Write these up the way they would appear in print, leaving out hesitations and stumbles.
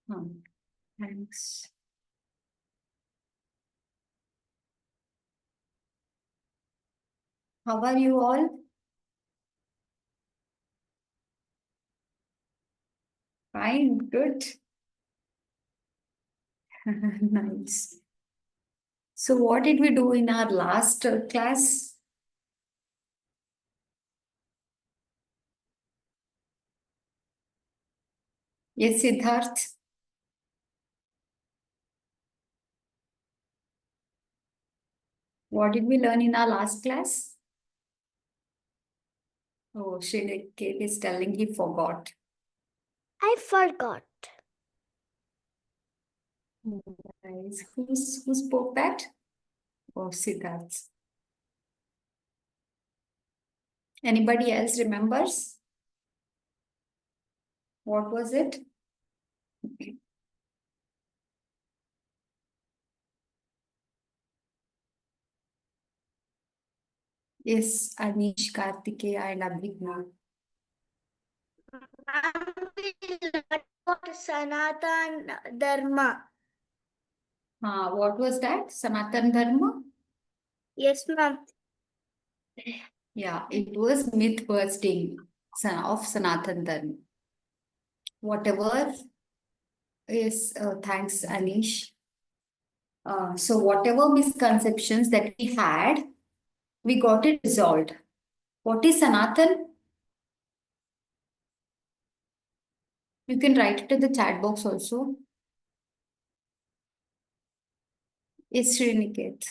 Thanks. How are you all? Fine, good. Nice. So what did we do in our last class? Yes, Siddharth. What did we learn in our last class? Oh, Shriniket is telling he forgot. I forgot. Nice. Who spoke that? Oh, Siddharth. Anybody else remembers? What was it? Yes, Anish, Kartikeya, and Abhigna. Sanatan Dharma. What was that? Sanatan Dharma? Yes, ma'am. Yeah, it was myth bursting of Sanatan Dharma. Whatever is, thanks, Anish. So whatever misconceptions that we had, we got it resolved. What is Sanatan? You can write it in the chat box also. It's Sriniket.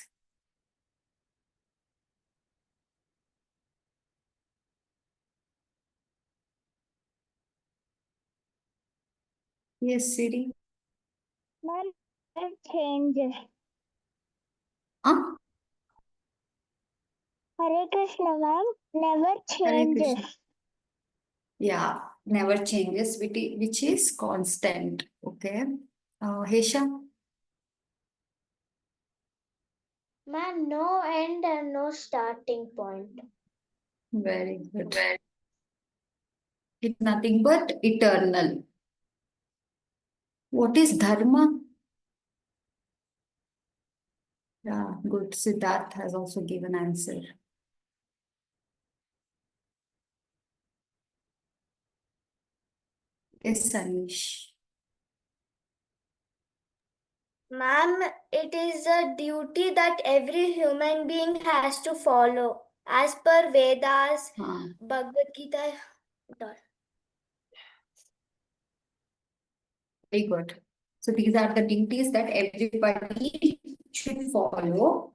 Yes, Siri. Ma'am, changes. Huh? Hare Krishna, ma'am. Never Hare changes. Krishna. Yeah, never changes, which is constant. Okay. Hesha? Ma'am, no end and no starting point. Very good. It's nothing but eternal. What is dharma? Yeah, good. Siddharth has also given answer. Yes, Anish. Ma'am, it is a duty that every human being has to follow as per Vedas, Bhagavad Gita. Very good. So these are the duties that everybody should follow,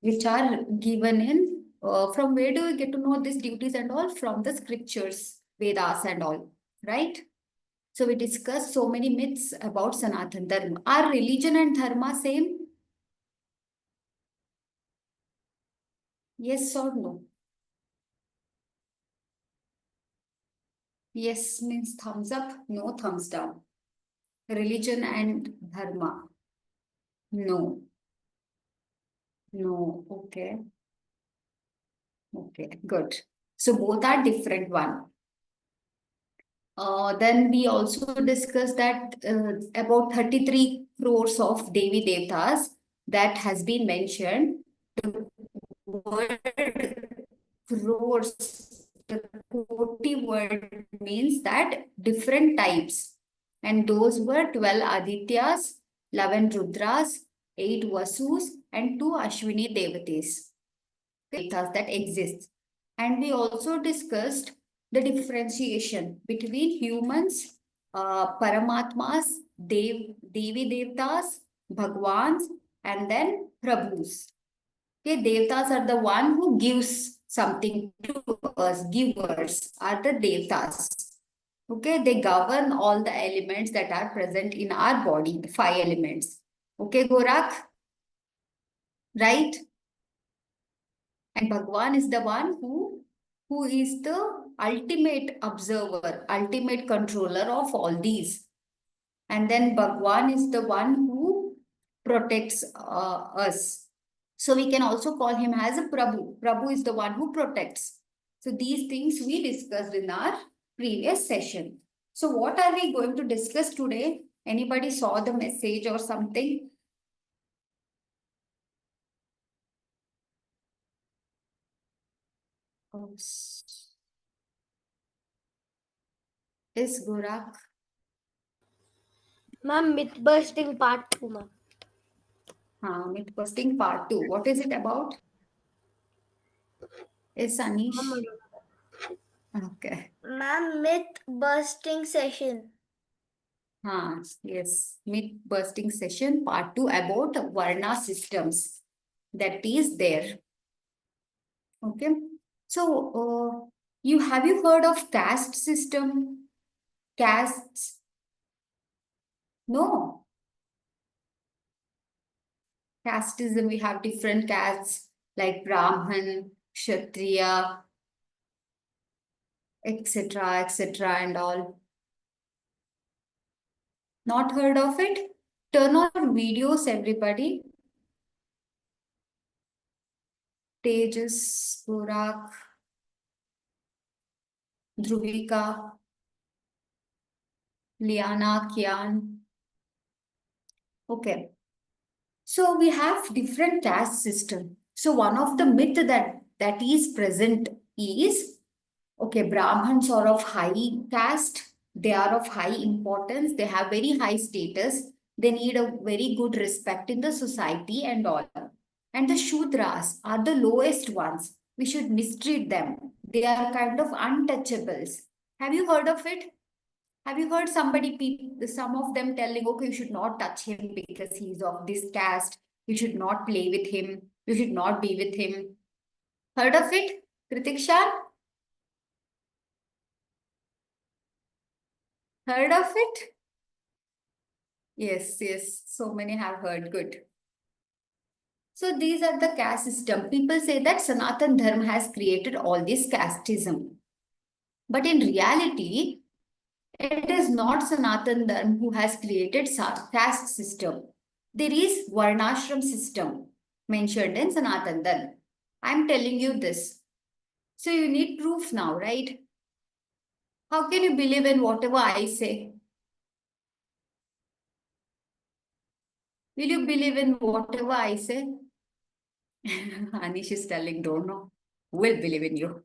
which are given in, from where do we get to know these duties and all? From the scriptures, Vedas and all, right? So we discussed so many myths about Sanatan Dharma. Are religion and dharma same? Yes or no? Yes means thumbs up, no thumbs down. Religion and dharma. No. No. Okay. Okay, good. So both are different one. Then we also discussed that about 33 crores of Devi Devtas that has been mentioned. The word crores, the Koti word means that different types. And those were 12 Adityas, 11 Rudras, 8 Vasus, and 2 Ashwini Devatas. Devtas that exist. And we also discussed the differentiation between humans, Paramatmas, Devi Devtas, Bhagwans, and then Prabhus. Okay, Devtas are the one who gives something to us. Givers are the Devtas. Okay, they govern all the elements that are present in our body, the 5 elements. Okay, Gorak? Right? And Bhagwan is the one who is the ultimate observer, ultimate controller of all these. And then Bhagwan is the one who protects us. So we can also call him as a Prabhu. Prabhu is the one who protects. So these things we discussed in our previous session. So what are we going to discuss today? Anybody saw the message or something? Is Gurak? Ma'am, myth busting part 2, ma'am. Myth busting part 2. What is it about? Is Anish? Okay. Ma'am, myth busting session. Yes. Myth busting session part 2 about Varna systems. That is there. Okay. So, have you heard of caste system? Castes? No. Casteism, we have different castes like Brahman, Kshatriya, etc., and all. Not heard of it? Turn on videos, everybody. Tejas, Burak, Dhruvika, Liana, Kian. Okay. So we have different caste system. So one of the myth that is present is, okay, Brahmins are of high caste. They are of high importance. They have very high status. They need a very good respect in the society and all. And the Shudras are the lowest ones. We should mistreat them. They are kind of untouchables. Have you heard of it? Have you heard some of them telling, okay, you should not touch him because he's of this caste. You should not play with him. You should not be with him. Heard of it, Kritiksha? Heard of it? Yes, yes. So many have heard. Good. So these are the caste system. People say that Sanatan Dharma has created all this casteism. But in reality, it is not Sanatan Dharma who has created caste system. There is Varnashram system mentioned in Sanatan Dharma. I am telling you this. So you need proof now, right? How can you believe in whatever I say? Will you believe in whatever I say? Anish is telling, don't know. Will believe in you.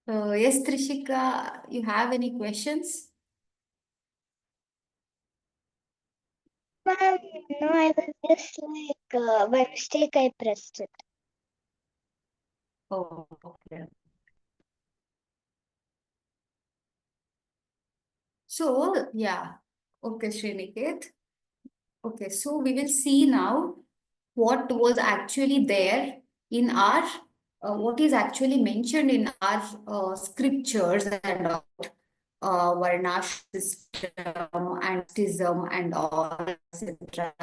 Yes, Trishika, you have any questions? Ma'am, no, I was just like, by mistake I pressed it. Oh, okay. So, yeah. Okay, Sriniket. Okay, so we will see now what was actually there in our, what is actually mentioned in our scriptures and all, Varnash system and Buddhism and all, etc.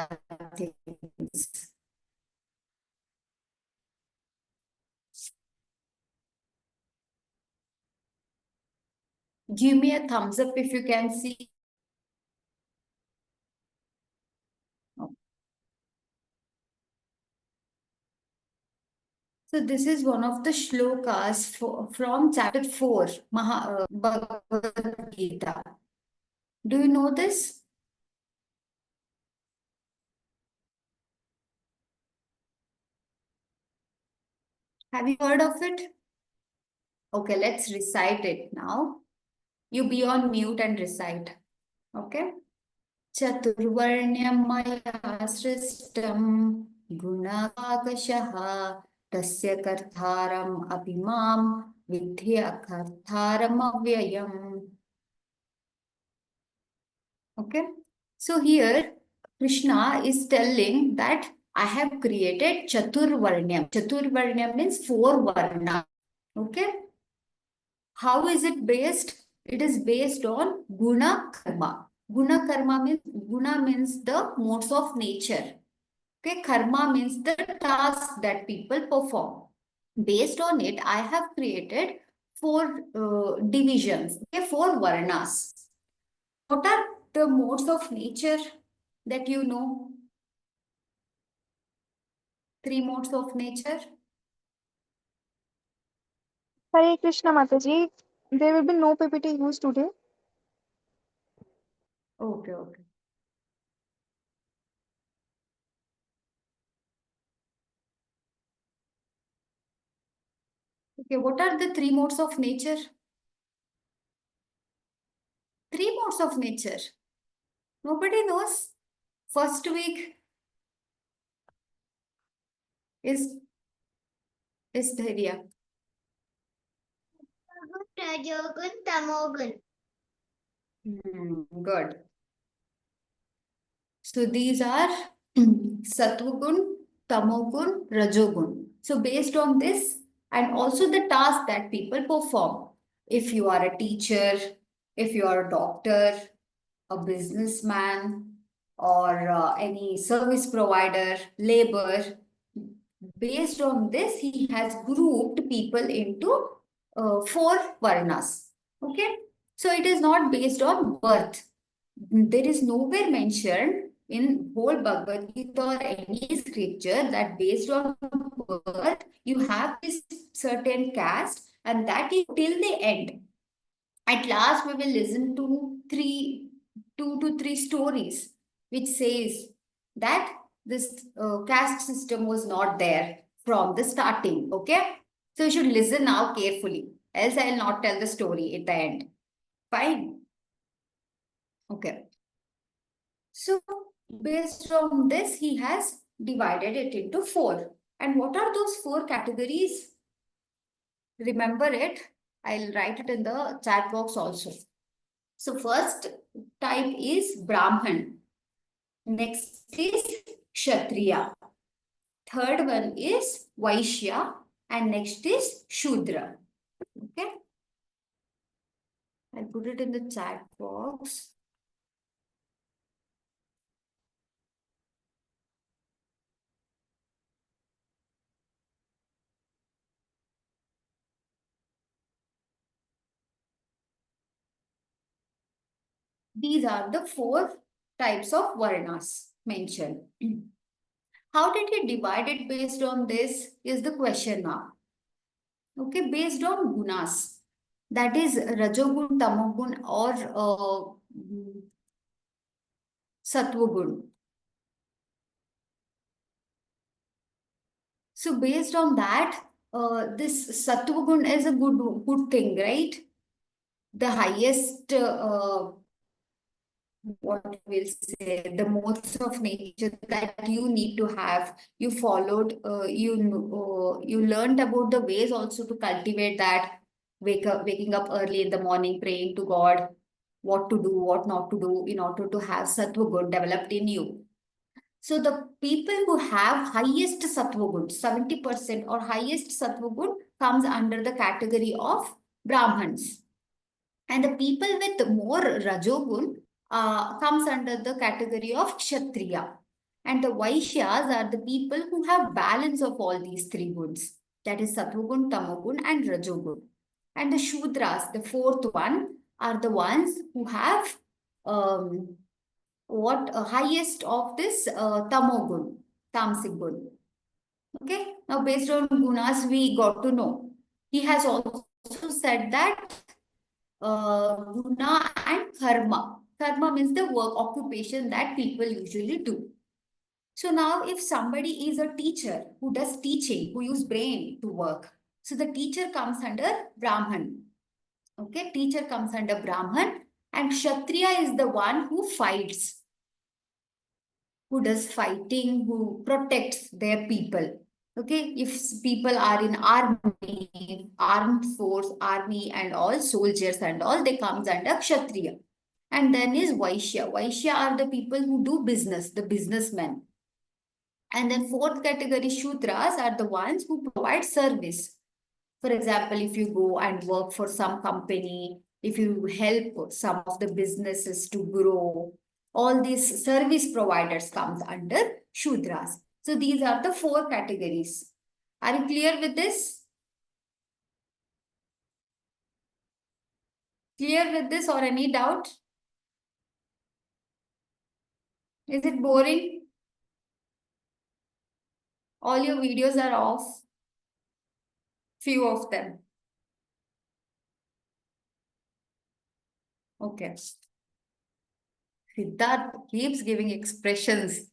things. Give me a thumbs up if you can see. So this is one of the shlokas from chapter 4, Bhagavad Gita. Do you know this? Have you heard of it? Okay, let's recite it now. You be on mute and recite. Okay? Chaturvarnyam maya sristam gunakakashaha tasya kartharam apimam vidhya kartharam avyayam. Okay? So here Krishna is telling that I have created Chaturvarnyam. Chaturvarnyam means 4 varna. Okay? How is it based? It is based on guna karma. Guna means the modes of nature. Okay, karma means the task that people perform. Based on it, I have created 4 divisions. Okay, 4 varnas. What are the modes of nature that you know? 3 modes of nature. Hare Krishna Mataji. There will be no PPT used today. Okay, okay. Okay, what are the three modes of nature? Three modes of nature. Nobody knows. First week is Dhairya. Rajogun, Tamogun. Good. So these are Sattvagun, Tamogun, Rajogun. So based on this and also the task that people perform, if you are a teacher, if you are a doctor, a businessman, or any service provider, labor, based on this, he has grouped people into four varnas. Okay, so it is not based on birth. There is nowhere mentioned in whole Bhagavad Gita or any scripture that based on birth you have this certain caste and that is till the end. At last, we will listen to two to three stories which says that this caste system was not there from the starting. Okay, so you should listen now carefully, else I will not tell the story at the end. Fine. Okay. So based on this, he has divided it into four. And what are those four categories? Remember it. I'll write it in the chat box also. So first type is Brahman. Next is Kshatriya. Third one is Vaishya. And next is Shudra. Okay. I'll put it in the chat box. These are the four types of Varnas mentioned. How did he divide it based on this is the question now. Okay, based on gunas. That is Rajogun, Tamogun or Sattvagun. So based on that, this Sattvagun is a good thing, right? The highest, what we'll say, the modes of nature that you need to have. You followed, you learned about the ways also to cultivate that. Waking up early in the morning, praying to God, what to do, what not to do, in order to have Sattvagun developed in you. So the people who have highest sattva gun, 70% or highest sattva gun comes under the category of Brahmins. And the people with more rajogun comes under the category of Kshatriya. And the Vaishyas are the people who have balance of all these three guns. That is Sattvagun, Tamagun and Rajogun. And the Shudras, the fourth one, are the ones who have what highest of this tamogun, tamasic gun. Okay, now based on gunas, we got to know. He has also said that guna and karma. Karma means the work occupation that people usually do. So now if somebody is a teacher who does teaching, who use brain to work, so the teacher comes under Brahman. Okay, teacher comes under Brahman and Kshatriya is the one who fights, who does fighting, who protects their people. Okay, if people are in army, armed force, army and all, soldiers and all, they comes under Kshatriya. And then is Vaishya. Vaishya are the people who do business, the businessmen. And then fourth category, Shudras are the ones who provide service. For example, if you go and work for some company, if you help some of the businesses to grow, all these service providers comes under Shudras. So these are the four categories. Are you clear with this? Clear with this or any doubt? Is it boring? All your videos are off. Few of them. Okay. Siddharth keeps giving expressions.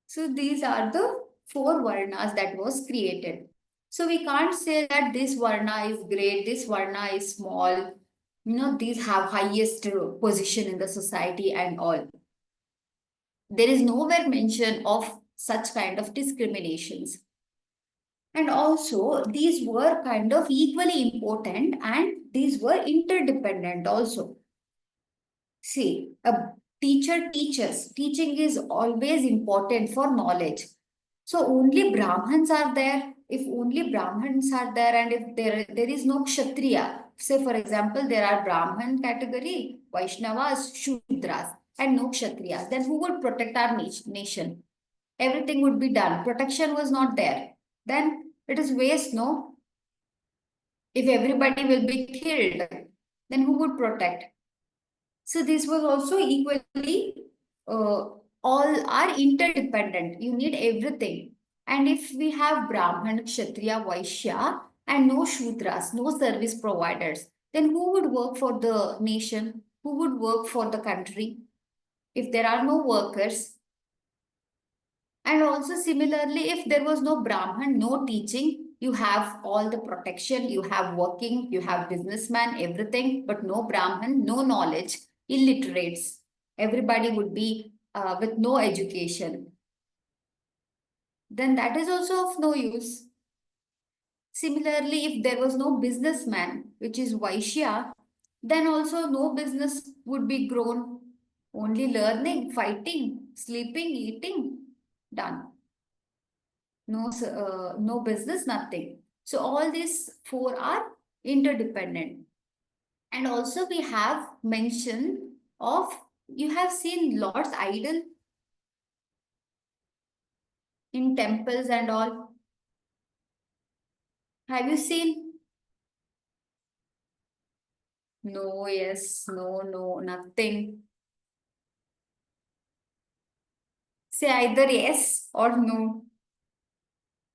So these are the 4 Varnas that was created. So we can't say that this Varna is great, this Varna is small. These have highest position in the society and all. There is nowhere mention of such kind of discriminations. And also, these were kind of equally important and these were interdependent also. See, a teacher teaches. Teaching is always important for knowledge. So only Brahmins are there. If only Brahmins are there and if there is no Kshatriya, say for example, there are Brahmin category, Vaishnavas, Shudras, and no Kshatriyas, then who would protect our nation? Everything would be done. Protection was not there. Then it is waste, no? If everybody will be killed, then who would protect? So this was also equally, all are interdependent. You need everything. And if we have Brahman, Kshatriya, Vaishya, and no Shudras, no service providers, then who would work for the nation? Who would work for the country? If there are no workers, and also similarly, if there was no Brahman, no teaching, you have all the protection, you have working, you have businessman, everything, but no Brahman, no knowledge, illiterates. Everybody would be with no education. Then that is also of no use. Similarly, if there was no businessman, which is Vaishya, then also no business would be grown. Only learning, fighting, sleeping, eating, done. No business, nothing. So all these 4 are interdependent. And also we have mention of, you have seen Lord's idol in temples and all. Have you seen? No, yes, no, nothing. Say either yes or no.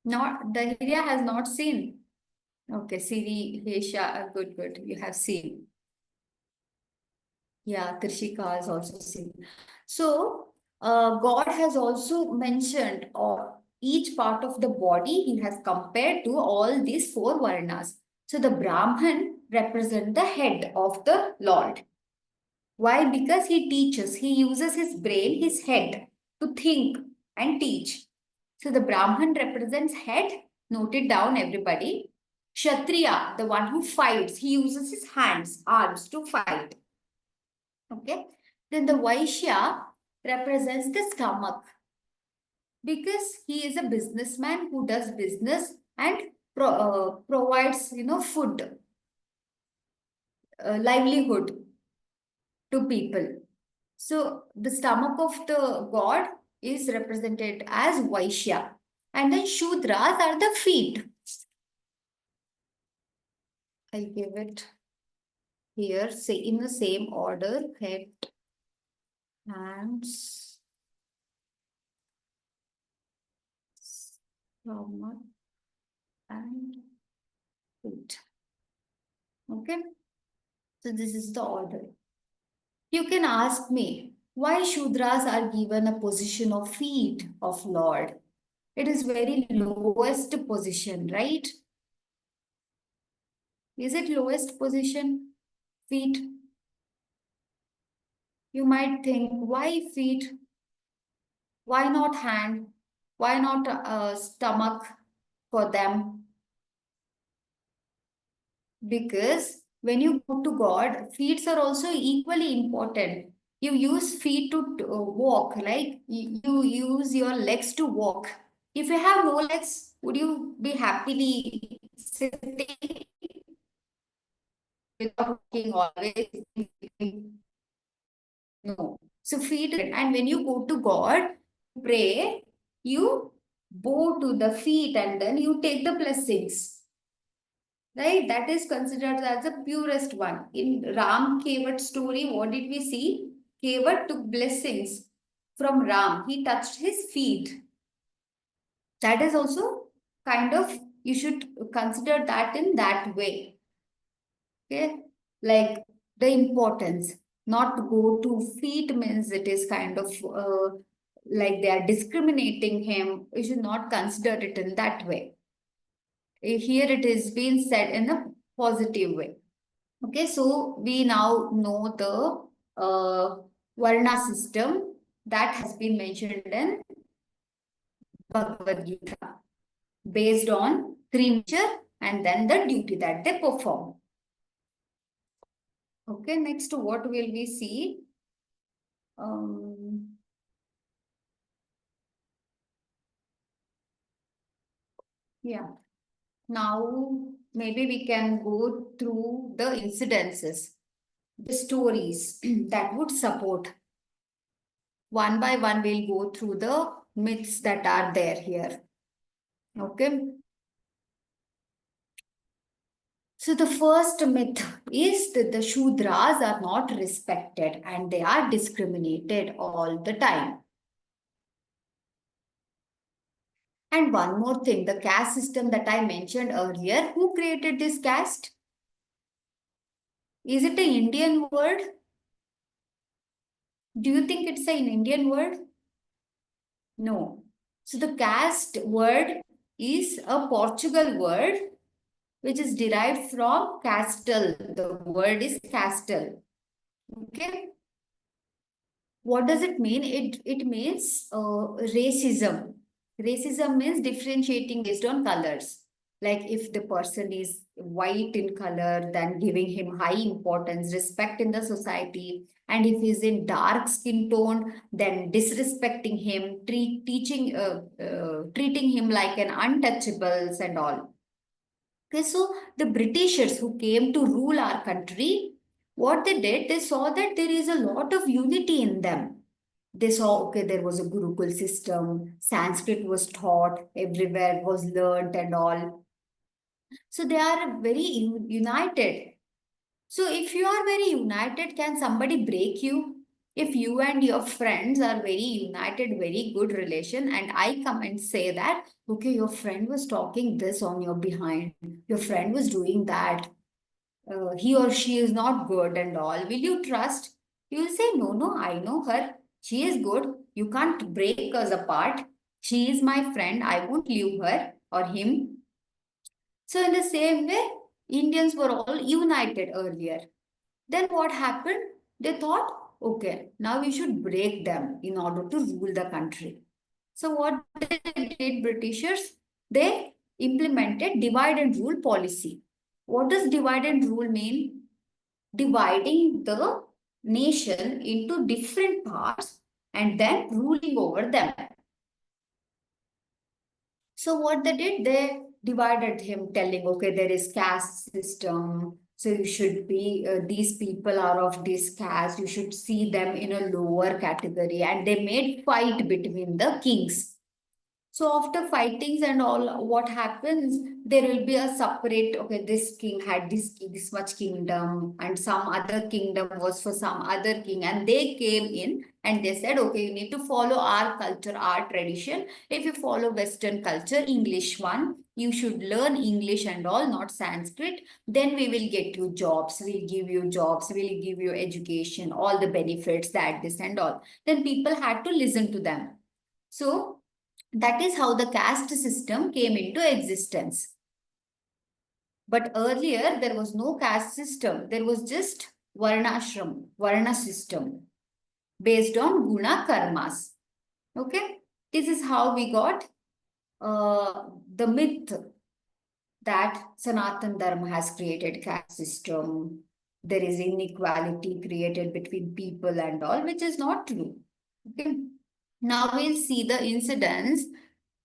Not, the area has not seen. Okay, Siri, Hesha, good. You have seen. Yeah, Trishika has also seen. So, God has also mentioned each part of the body. He has compared to all these 4 Varnas. So, the Brahman represent the head of the Lord. Why? Because he teaches. He uses his brain, his head to think and teach. So, the Brahman represents head. Note it down, everybody. Kshatriya, the one who fights, he uses his hands, arms to fight. Okay. Then the Vaishya represents the stomach because he is a businessman who does business and provides, food, livelihood to people. So the stomach of the god is represented as Vaishya. And then Shudras are the feet. I'll give it here, say in the same order, head, hands, stomach, and feet. Okay. So this is the order. You can ask me, why Shudras are given a position of feet of Lord? It is very lowest position, right? Is it lowest position? Feet. You might think, why feet? Why not hand? Why not stomach for them? Because when you go to God, feet are also equally important. You use feet to walk, like you use your legs to walk. If you have no legs, would you be happily sitting without walking always? No. So feet, and when you go to God, pray, you bow to the feet and then you take the blessings. Right? That is considered as the purest one. In Ram Kevat story, what did we see? Kevat took blessings from Ram. He touched his feet. That is also kind of You should consider that in that way. Okay, like the importance. Not to go 2 feet means it is kind of like they are discriminating him. You should not consider it in that way. Here it is being said in a positive way. Okay, so we now know the Varna system that has been mentioned in Bhagavad Gita, based on 3 nature and then the duty that they perform. Okay, next, what will we see? Yeah. Now, maybe we can go through the incidences, the stories that would support. One by one, we'll go through the myths that are there here. Okay. So the first myth is that the Shudras are not respected and they are discriminated all the time. And one more thing, the caste system that I mentioned earlier, who created this caste? Is it an Indian word? Do you think it's an Indian word? No. So the caste word is a Portugal word which is derived from castle. The word is castle. Okay. What does it mean? It means racism. Racism means differentiating based on colors. Like if the person is white in color, then giving him high importance, respect in the society. And if he's in dark skin tone, then disrespecting him, treating him like an untouchables and all. Okay, so the Britishers who came to rule our country, what they did, they saw that there is a lot of unity in them. They saw, okay, there was a Gurukul system, Sanskrit was taught, everywhere was learnt and all. So they are very united. So if you are very united, can somebody break you? If you and your friends are very united, very good relation, and I come and say that, okay, your friend was talking this on your behind, your friend was doing that, he or she is not good and all, will you trust? You will say, no, no, I know her. She is good. You can't break us apart. She is my friend. I won't leave her or him. So in the same way, Indians were all united earlier. Then what happened? They thought, okay, now we should break them in order to rule the country. So what they did, Britishers? They implemented divide and rule policy. What does divide and rule mean? Dividing the nation into different parts and then ruling over them. So what they did, they divided him, telling, okay, there is caste system. So you should be, these people are of this caste. You should see them in a lower category. And they made fight between the kings. So after fightings and all, what happens? There will be a separate, okay, this king had this much kingdom and some other kingdom was for some other king. And they came in and they said, okay, you need to follow our culture, our tradition. If you follow Western culture, English one, you should learn English and all, not Sanskrit. Then we will get you jobs. We'll give you jobs. We'll give you education, all the benefits, that, this and all. Then people had to listen to them. So that is how the caste system came into existence. But earlier, there was no caste system. There was just Varnashram, Varna system, based on guna karmas. Okay? This is how we got the myth that Sanatan Dharma has created caste system. There is inequality created between people and all, which is not true. Okay? Now we'll see the incidents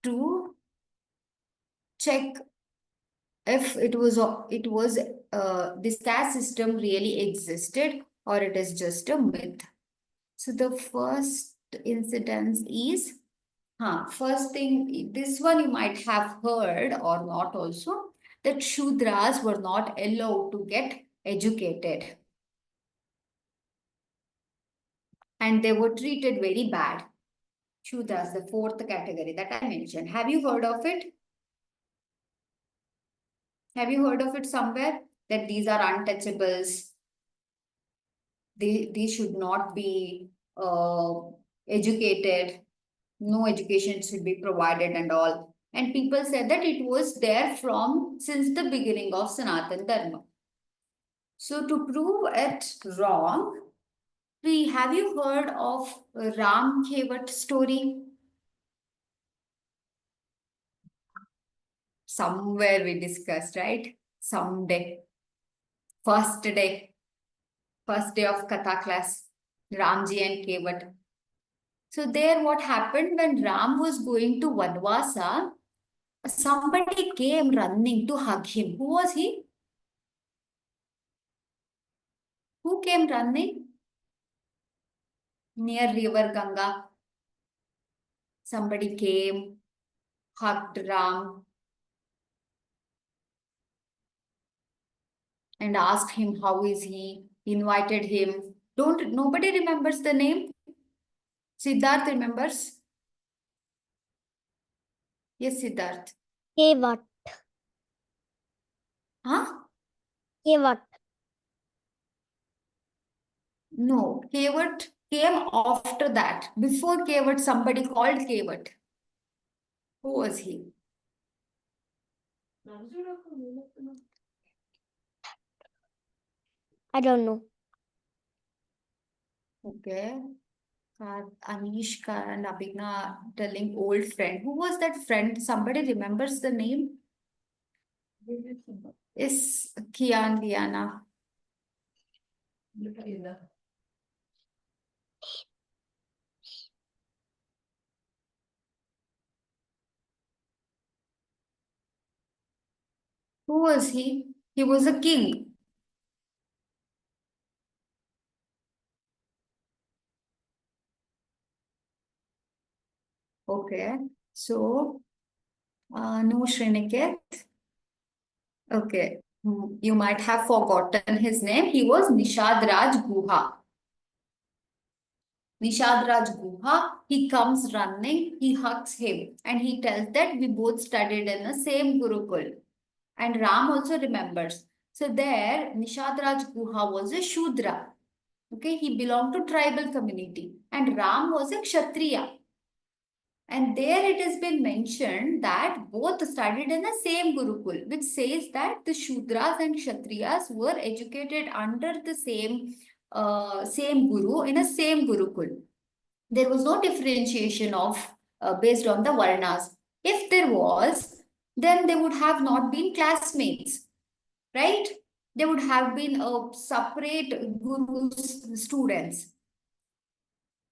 to check if this caste system really existed or it is just a myth. So the first incidence is, first thing, this one you might have heard or not also, that Shudras were not allowed to get educated. And they were treated very bad. Shudras, the fourth category that I mentioned. Have you heard of it? Have you heard of it somewhere? That these are untouchables. They should not be educated. No education should be provided and all. And people said that it was there from since the beginning of Sanatan Dharma. So to prove it wrong, have you heard of Ram Kevat story? Somewhere we discussed, right? Someday. First day. First day of Katha class. Ramji and Kevat. So there what happened when Ram was going to Vanvasa, somebody came running to hug him. Who was he? Who came running? Near river Ganga. Somebody came, hugged Ram, and asked him how is he, invited him. Nobody remembers the name? Siddharth remembers? Yes, Siddharth. Kevat. Huh? Kevat. No, Kevat came after that. Before Kevat, somebody called Kevat. Who was he? I don't know. Okay. Anishka and Abhigna telling old friend. Who was that friend? Somebody remembers the name? Is Kian Diana. Who was he? He was a king. Okay. So, no Shriniket. Okay. You might have forgotten his name. He was Nishad Raj Guha. Nishad Raj Guha, he comes running, he hugs him, and he tells that we both studied in the same Gurukul. And Ram also remembers. So there, Nishad Raj Guha was a Shudra. Okay, he belonged to tribal community. And Ram was a Kshatriya. And there it has been mentioned that both studied in the same Gurukul, which says that the Shudras and Kshatriyas were educated under the same Guru in a same Gurukul. There was no differentiation of based on the Varnas. If there was, then they would have not been classmates, right? They would have been separate Guru students.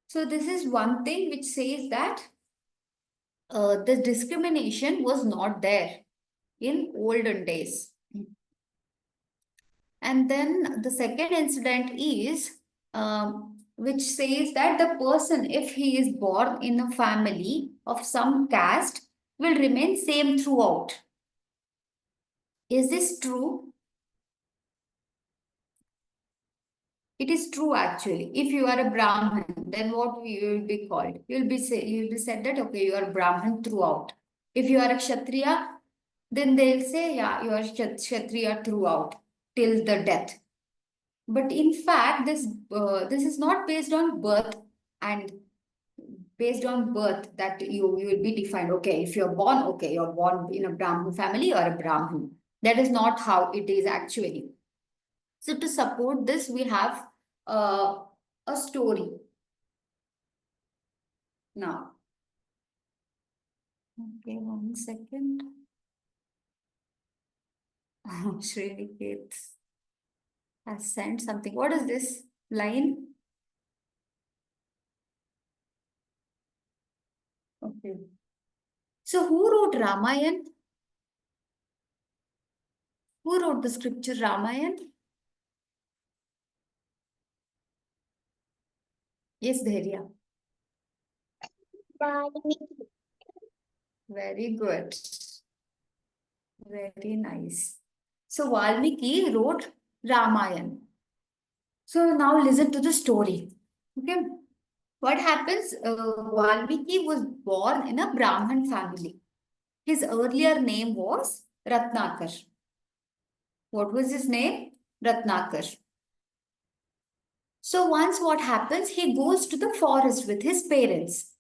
So this is one thing which says that the discrimination was not there in olden days. And then the second incident is which says that the person, if he is born in a family of some caste, will remain same throughout. Is this true? It is true actually. If you are a Brahmin, then what you will be called? You will be said that okay, you are Brahmin throughout. If you are a Kshatriya, then they'll say, yeah, you are Kshatriya throughout till the death. But in fact, this is not based on birth and based on birth that you will be defined. Okay, if you're born, okay, you're born in a Brahmin family or a Brahmin. That is not how it is actually. So to support this, we have a story. Now, okay, 1 second. Shriniket has sent something. What is this line? Okay. So who wrote Ramayana? Who wrote the scripture Ramayana? Yes, Dhairya. Very good. Very nice. So Valmiki wrote Ramayana. So now listen to the story. Okay. What happens? Valmiki was born in a Brahmin family. His earlier name was Ratnakar. What was his name? Ratnakar. So once what happens, he goes to the forest with his parents.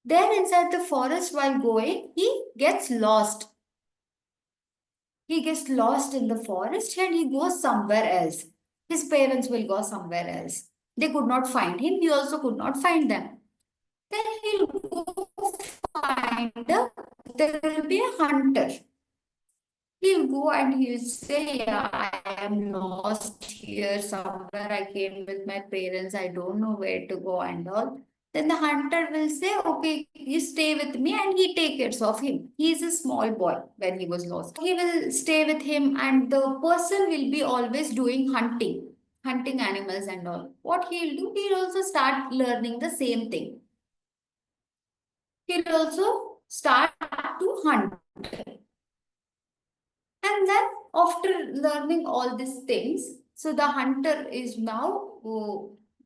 There inside the forest while going, he gets lost. He gets lost in the forest and he goes somewhere else. His parents will go somewhere else. They could not find him. He also could not find them. Then he'll go find there will be a hunter. He'll go and he'll say, yeah, I am lost here somewhere. I came with my parents. I don't know where to go and all. Then the hunter will say, okay, you stay with me, and he takes care of him. He is a small boy when he was lost. He will stay with him, and the person will be always doing hunting animals and all. What he'll do, he'll also start learning the same thing. He'll also start to hunt. And then after learning all these things, so the hunter is now,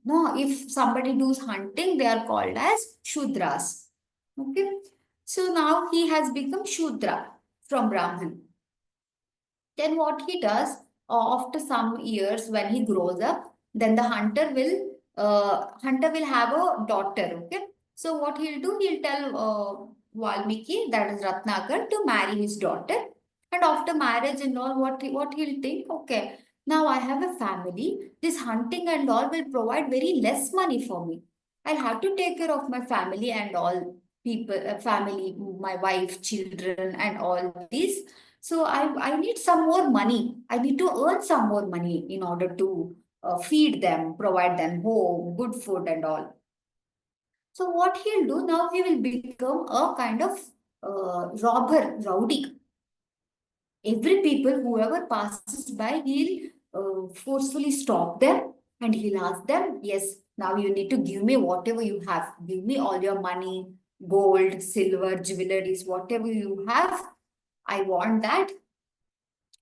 no, if somebody does hunting, they are called as Shudras. Okay. So now he has become Shudra from Brahman. Then what he does, after some years when he grows up, then the hunter will have a daughter. Okay. So what he'll do, he'll tell Valmiki, that is Ratnakar, to marry his daughter. And after marriage and all, what he'll think, okay, now I have a family. This hunting and all will provide very less money for me. I'll have to take care of my family and all people, family, my wife, children, and all these. So I need some more money. I need to earn some more money in order to feed them, provide them home, good food, and all. So what he'll do now, he will become a kind of robber, rowdy. Every people, whoever passes by, he'll forcefully stop them and he'll ask them, yes, now you need to give me whatever you have. Give me all your money, gold, silver, jewelries, whatever you have. I want that.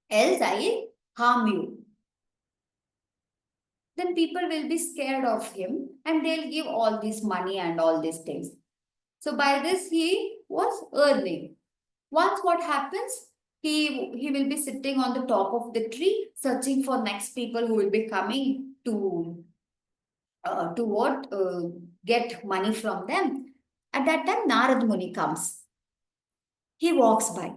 Else I harm you. Then people will be scared of him and they'll give all this money and all these things. So by this, he was earning. Once what happens, he will be sitting on the top of the tree, searching for next people who will be coming to what get money from them. At that time, Narad Muni comes. He walks by.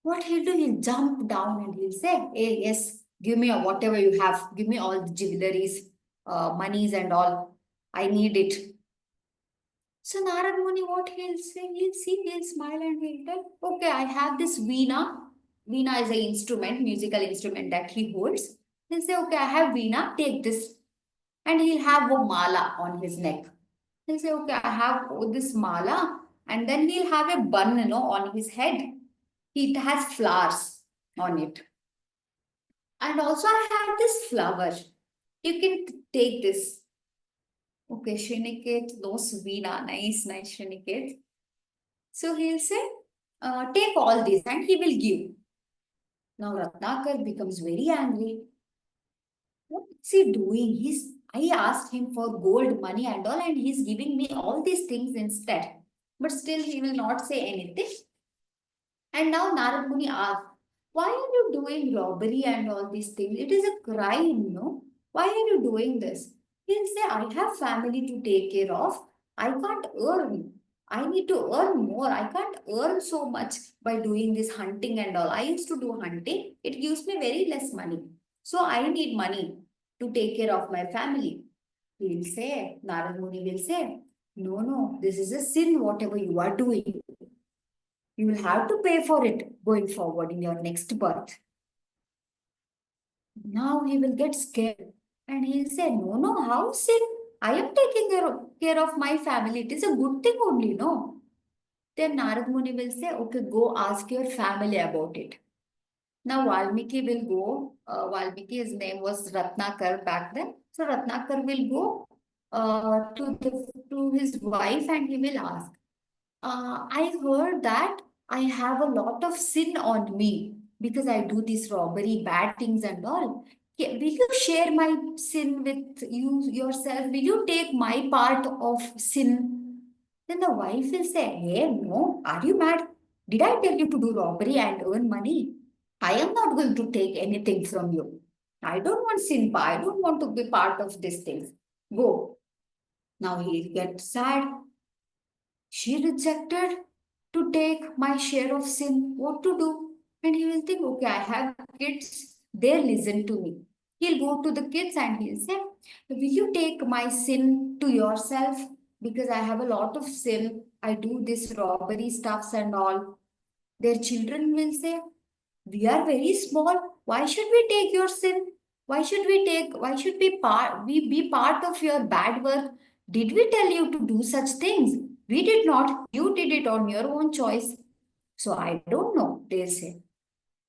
What he'll do, he'll jump down and he'll say, hey, yes, give me whatever you have. Give me all the jewelries, monies and all. I need it. So Narad Muni, what he'll say, he'll smile and he'll tell, okay, I have this veena. Veena is an instrument, musical instrument that he holds. He'll say, okay, I have veena, take this. And he'll have a mala on his neck. He'll say, okay, I have this mala. And then he'll have a bun, on his head. It has flowers on it. And also I have this flower. You can take this. Okay, Shriniket, no Veena, nice, Shriniket. So he'll say, take all this and he will give. Now Ratnakar becomes very angry. What is he doing? I asked him for gold, money and all, and he's giving me all these things instead. But still he will not say anything. And now Narad Muni asked, why are you doing robbery and all these things? It is a crime, no? Why are you doing this? He'll say, I have family to take care of. I can't earn. I need to earn more. I can't earn so much by doing this hunting and all. I used to do hunting. It gives me very less money. So I need money to take care of my family. He'll say, Narad Muni will say, no, this is a sin, whatever you are doing. You will have to pay for it going forward in your next birth. Now he will get scared and he'll say, no, how sin? I am taking care of my family. It is a good thing only, no? Then Narad Muni will say, okay, go ask your family about it. Now Valmiki will go. Valmiki, his name was Ratnakar back then. So Ratnakar will go to his wife and he will ask, I heard that I have a lot of sin on me because I do this robbery, bad things and all. Will you share my sin with you yourself? Will you take my part of sin? Then the wife will say, hey, no, are you mad? Did I tell you to do robbery and earn money? I am not going to take anything from you. I don't want Simpa. I don't want to be part of these things. Go. Now he'll get sad. She rejected to take my share of sin. What to do? And he will think, okay, I have kids. They listen to me. He'll go to the kids and he'll say, will you take my sin to yourself? Because I have a lot of sin. I do this robbery stuffs and all. Their children will say, we are very small. Why should we take your sin? Why should we be part of your bad work? Did we tell you to do such things? We did not. You did it on your own choice. So I don't know, they say.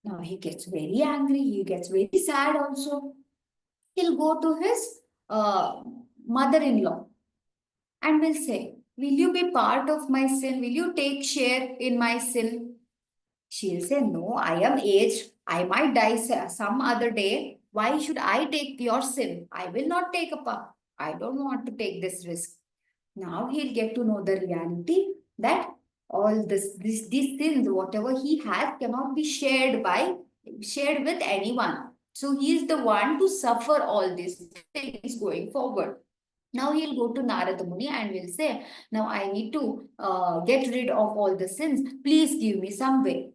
Now he gets very angry. He gets very sad also. He'll go to his mother-in-law and will say, will you be part of my sin? Will you take share in my sin? She'll say, no, I am aged. I might die some other day. Why should I take your sin? I will not take a part. I don't want to take this risk. Now he'll get to know the reality that all these sins, whatever he has, cannot be shared with anyone. So he is the one to suffer all these things going forward. Now he'll go to Narada Muni and will say, now I need to get rid of all the sins. Please give me some way.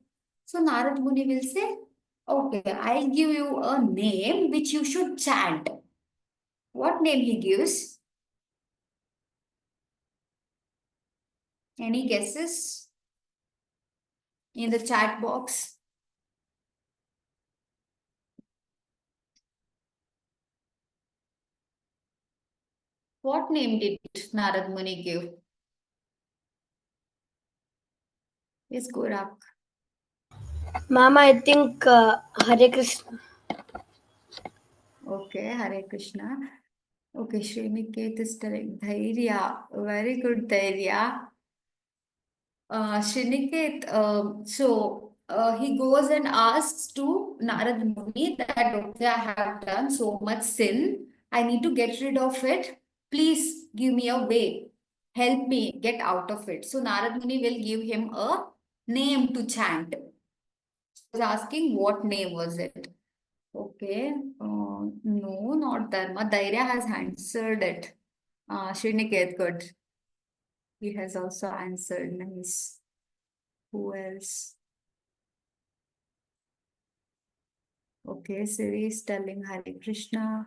So Narad Muni will say, okay, I'll give you a name which you should chant. What name he gives? Any guesses in the chat box? What name did Narad Muni give? Yes, Gorak. Mama, I think Hare Krishna. Okay, Hare Krishna. Okay, Sriniket is telling Dhairya. Very good, Dhairya. Shriniket, he goes and asks to Narad Muni that, okay, I have done so much sin. I need to get rid of it. Please give me a way. Help me get out of it. So Narad Muni will give him a name to chant. He was asking what name was it? Okay. No, not Dharma. Dairya has answered it. Shriniket, good. He has also answered. Nice. Who else? Okay, Siri is telling Hare Krishna.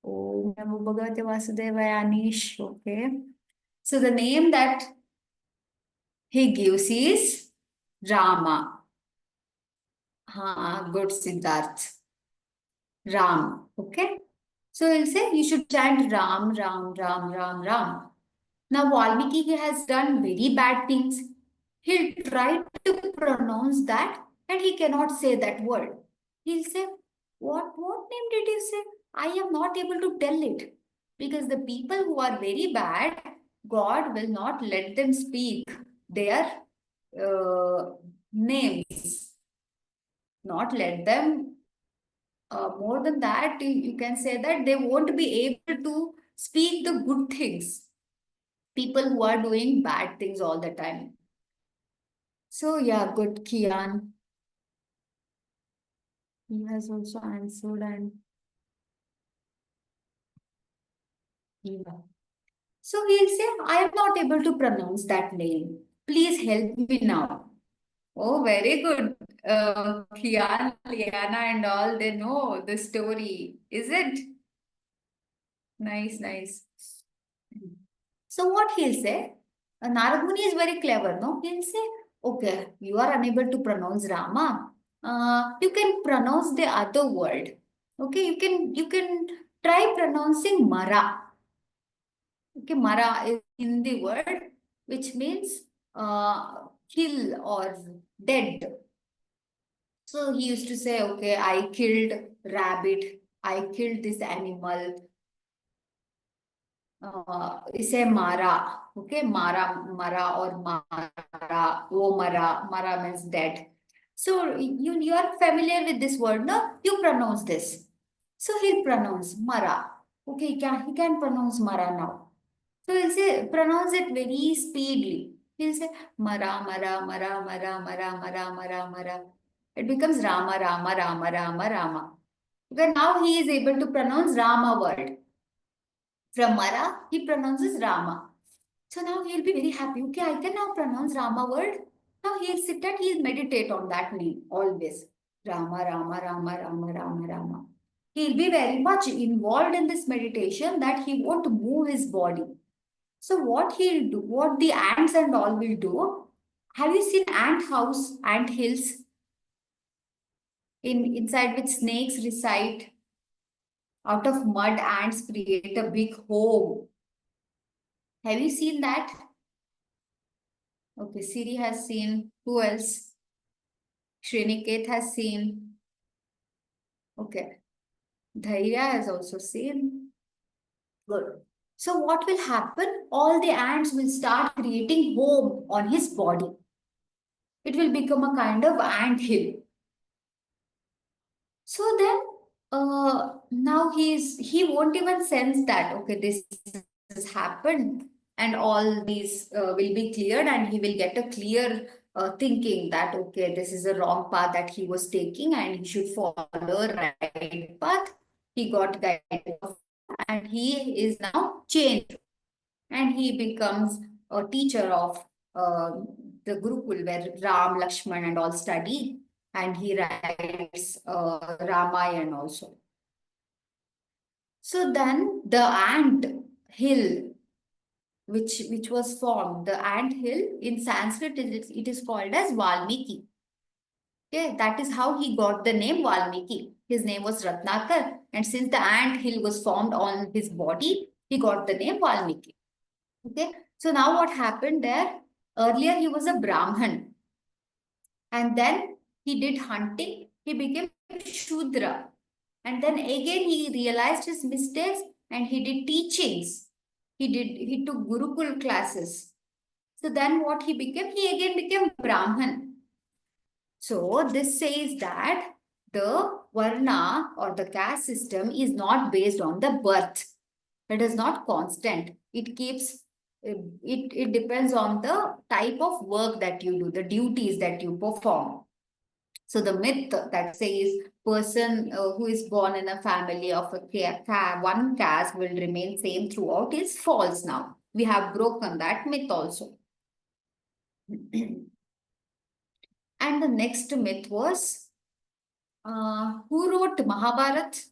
Om Namo Bhagavate Vasudevaya Anish. Okay. So the name that he gives is Rama. Good Siddharth. Ram. Okay. So he'll say you should chant Ram, Ram, Ram, Ram, Ram. Now Valmiki has done very bad things. He'll try to pronounce that and he cannot say that word. He'll say, what name did you say? I am not able to tell it. Because the people who are very bad, God will not let them speak their names. Not let them, more than that, you can say that they won't be able to speak the good things. People who are doing bad things all the time. So yeah, good, Kian. He has also answered and Eva. So he'll say, I am not able to pronounce that name. Please help me now. Oh, very good. Kian, Liana and all, they know the story. Is it? Nice, nice. So what he'll say? Narad Muni is very clever, no? He'll say, okay, you are unable to pronounce Rama. You can pronounce the other word. Okay, you can try pronouncing Mara. Okay, Mara is Hindi word which means kill or dead. So he used to say, okay, I killed rabbit, I killed this animal. Say Mara, okay, Mara or Mara, oh Mara means dead. So you are familiar with this word, no? You pronounce this. So he'll pronounce Mara. Okay, he can pronounce Mara now. So he'll say, pronounce it very speedily. He'll say Mara, Mara, Mara, Mara, Mara, Mara, Mara, Mara. It becomes Rama, Rama, Rama, Rama, Rama. Okay, now he is able to pronounce Rama word. From Mara, he pronounces Rama. So now he'll be very happy. Okay, I can now pronounce Rama word. Now he'll sit and he'll meditate on that name always. Rama, Rama, Rama, Rama, Rama, Rama. He'll be very much involved in this meditation that he won't move his body. So what he'll do, what the ants and all will do, have you seen ant house, ant hills, inside which snakes reside? Out of mud, ants create a big home. Have you seen that? Okay, Siri has seen. Who else? Shriniket has seen. Okay. Dhairya has also seen. Good. So what will happen? All the ants will start creating home on his body. It will become a kind of ant hill. So then now he won't even sense that, okay, this has happened and all these will be cleared, and he will get a clear thinking that, okay, this is a wrong path that he was taking and he should follow right path. He got guided and he is now changed and he becomes a teacher of the Gurukul where Ram, Lakshman and all study, and he writes Ramayana also. So then the ant hill, which was formed, the ant hill in Sanskrit, it is called as Valmiki. Okay, that is how he got the name Valmiki. His name was Ratnakar, and since the ant hill was formed on his body, he got the name Valmiki. Okay, so now what happened there? Earlier he was a Brahman, and then he did hunting. He became Shudra, and then again he realized his mistakes and he did teachings. He took Gurukul classes. So then what he became? He again became Brahman. So this says that the Varna or the caste system is not based on the birth. It is not constant. It keeps, it depends on the type of work that you do, the duties that you perform. So the myth that says person who is born in a family of one caste will remain same throughout is false now. We have broken that myth also. And the next myth was, who wrote Mahabharat?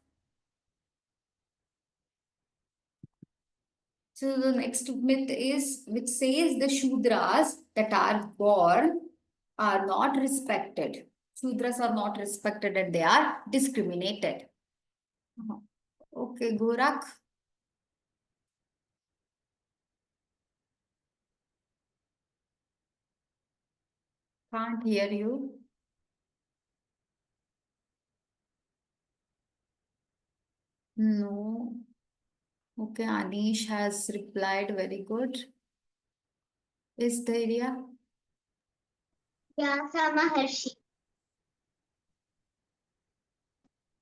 So the next myth is, which says the Shudras that are born are not respected. Shudras are not respected and they are discriminated. Okay, Gorak. Can't hear you. No. Okay, Anish has replied. Very good. Is Dhairya? Yeah, Maharshi.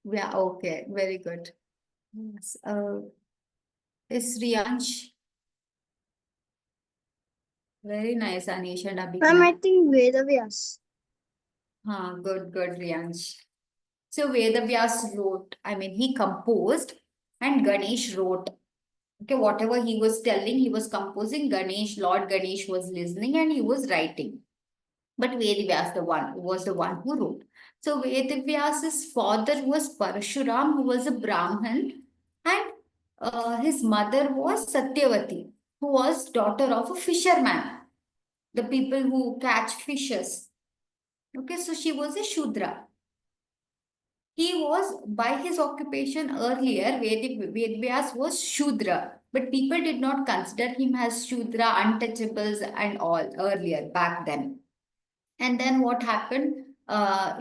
Yeah, okay. Very good. Yes. Is Riyansh? Very nice, Anish and Abhigna. I think Vedavyas. Good, Riyansh. So Vedavyas wrote, he composed and Ganesh wrote. Okay, whatever he was telling, he was composing. Lord Ganesh was listening and he was writing. But Vedavyas was the one who wrote. So Vedavyas's father was Parshuram, who was a Brahmin, and his mother was Satyavati, who was daughter of a fisherman, the people who catch fishes. Okay, so she was a Shudra. He was, by his occupation earlier, Vedvyas was Shudra, but people did not consider him as Shudra, untouchables and all earlier, back then. And then what happened?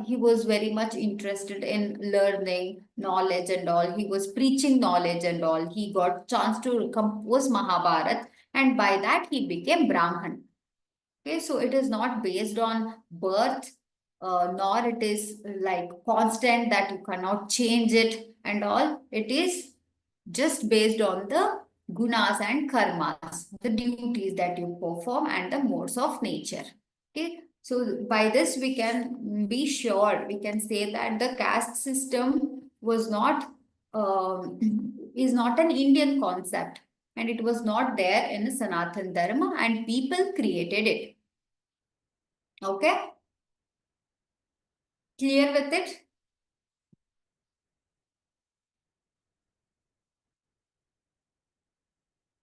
He was very much interested in learning knowledge and all. He was preaching knowledge and all. He got chance to compose Mahabharat, and by that he became Brahman. Okay, so it is not based on birth, nor it is like constant that you cannot change it and all. It is just based on the gunas and karmas, the duties that you perform and the modes of nature. Okay, so by this we can be sure, we can say that the caste system was not is not an Indian concept, and it was not there in Sanatan Dharma, and people created it. Okay? Clear with it?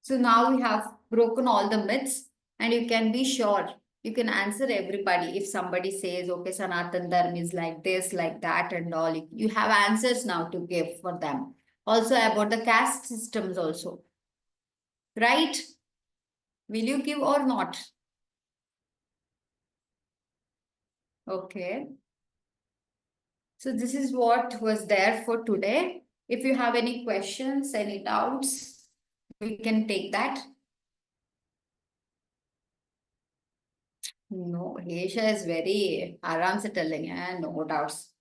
So now we have broken all the myths, and you can be sure. You can answer everybody. If somebody says, okay, Sanatan Dharma is like this, like that, and all, you have answers now to give for them. Also about the caste systems also. Right? Will you give or not? Okay. So this is what was there for today. If you have any questions, any doubts, we can take that. No, Asia is very aram se telling, no doubts.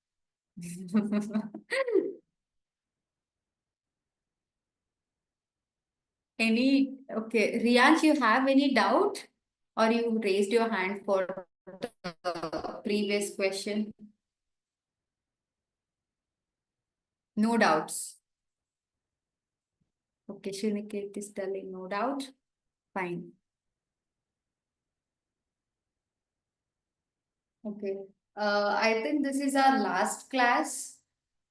Okay, Riyansh, you have any doubt? Or you raised your hand for the previous question? No doubts. Okay, Shriniket is telling no doubt. Fine. Okay. I think this is our last class.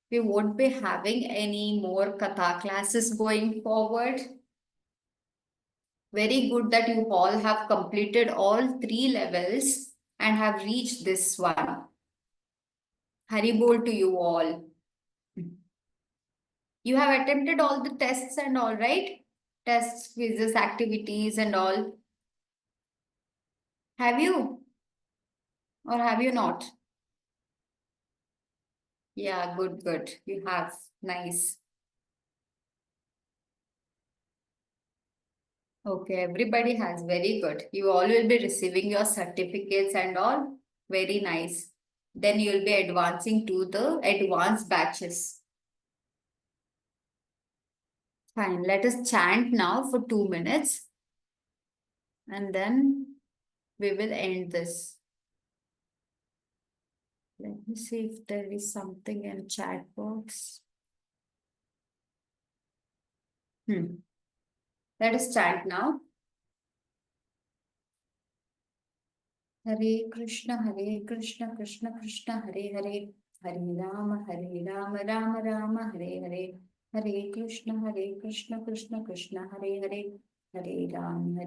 We won't be having any more Katha classes going forward. Very good that you all have completed all 3 levels and have reached this one. Hari bol to you all. You have attempted all the tests and all, right? Tests, quizzes, activities and all. Have you? Or have you not? Yeah, good, good. You have. Nice. Okay, everybody has. Very good. You all will be receiving your certificates and all. Very nice. Then you'll be advancing to the advanced batches. Fine. Let us chant now for 2 minutes. And then we will end this. Let me see if there is something in chat box. Let us chant now. Hare Krishna, Krishna Krishna, Hare Hare, Hare Rama, Rama Rama, Hare Hare, Hare Krishna, Krishna Krishna, Hare Hare, Hare Rama,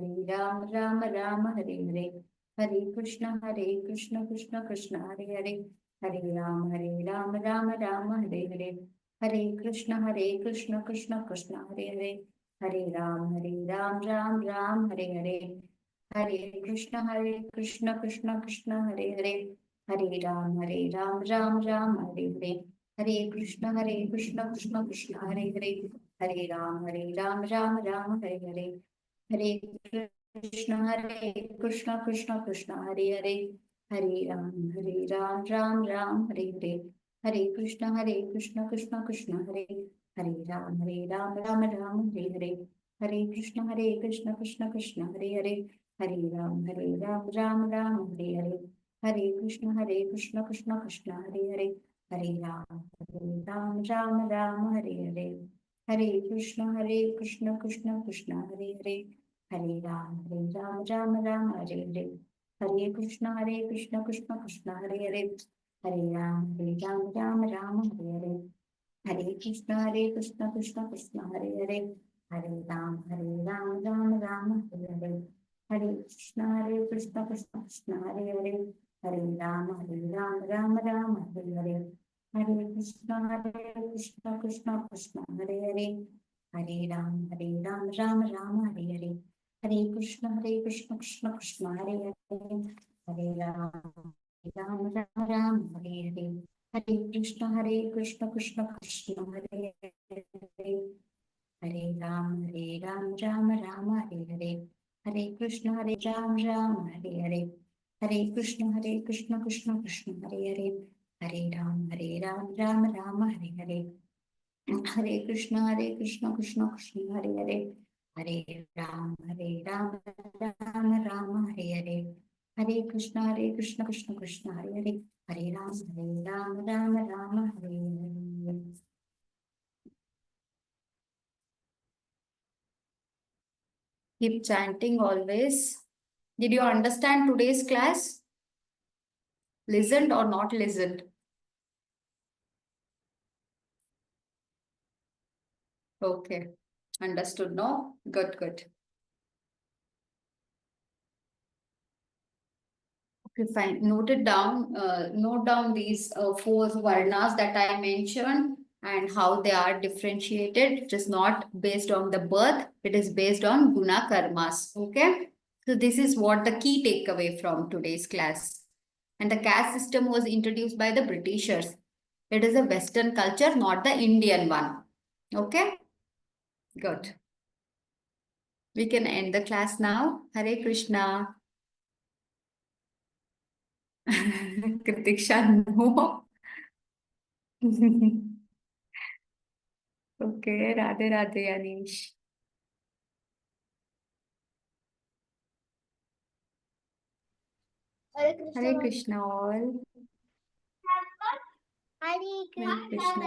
Rama Rama, Hare Hare, Hare Krishna, Krishna Krishna, Hare Hare, Hare Rama, Rama Rama, Hare Hare, Hare Krishna, Krishna Krishna, Hare Hare, Hare Ram, Ram, Hare Hare. Hare Krishna, Krishna Krishna, Hare Hare, Hare Ram, Ram, Hare Hare, Hare Krishna, Krishna Krishna, Hare Hare, Hare Ram, Ram, Hare Hare, Hare Krishna, Krishna, Hare Hare, Hare Ram, Ram, Hare Hare, Hare Krishna, Krishna, Hare Hare Ram, Ram, Hare Hare, Hare Krishna, Krishna, Hare Hare. Hare Ram, Ram, Hare Hare. Hare Krishna, Krishna Krishna, Hare Hare. Hare Ram, Ram, Hare Hare. Hare Krishna, Krishna Krishna, Hare Hare. Hare Ram, Ram, Hare Hare. Hare Krishna, Krishna Krishna, Hare Hare. Hare Ram, Ram, Hare Hare. Hare Krishna, Krishna Krishna, Hare Hare. Hare Ram, Ram, Hare Hare. Hare Krishna, Krishna Krishna, Hare Hare. Hare Ram, Ram, Hare Hare. Hare Krishna, Krishna Krishna, Hare Hare. Hare Ram, Ram, Hare Hare. Hare Krishna, Krishna Krishna, Hare Hare. Hare Ram, Ram, Hare Hare. Hare Krishna, Krishna Krishna, Hare Hare. Hare Ram, Ram, Hare Hare. Hare Krishna, Ram, Hare Hare. Hare Krishna, Krishna Krishna, Hare Hare. Hare Ram, Ram, Hare Hare. Hare Krishna, Krishna Krishna, Hare Hare. Hare Ram, Ram, Hare Hare. Hare Krishna, Krishna Krishna, Hare Hare, Hare Ram, Ram, Hare Hare. Keep chanting always. Did you understand today's class? Listened or not listened? Okay. Understood, no? Good, good. Okay, fine. Note it down. Note down these four varnas that I mentioned and how they are differentiated. It is not based on the birth. It is based on guna karmas. Okay. So this is what the key takeaway from today's class. And the caste system was introduced by the Britishers. It is a Western culture, not the Indian one. Okay. Good. We can end the class now. Hare Krishna. Kritiksha, no. Okay, Radhe Radhe Anish. Hare Hare Krishna. Krishna all. Hare Hare Krishna.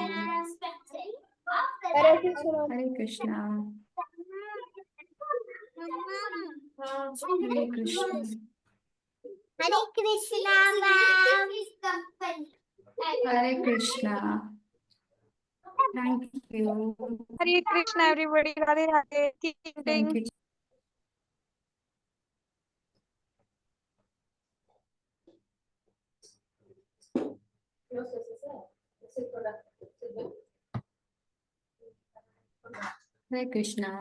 Hare Krishna. Hare Krishna. Hare Krishna. Hare Krishna, ma'am. Hare Krishna. Thank you. Hare Krishna, everybody. Radhe Radhe. Keep Thank chanting. you. Hare Krishna.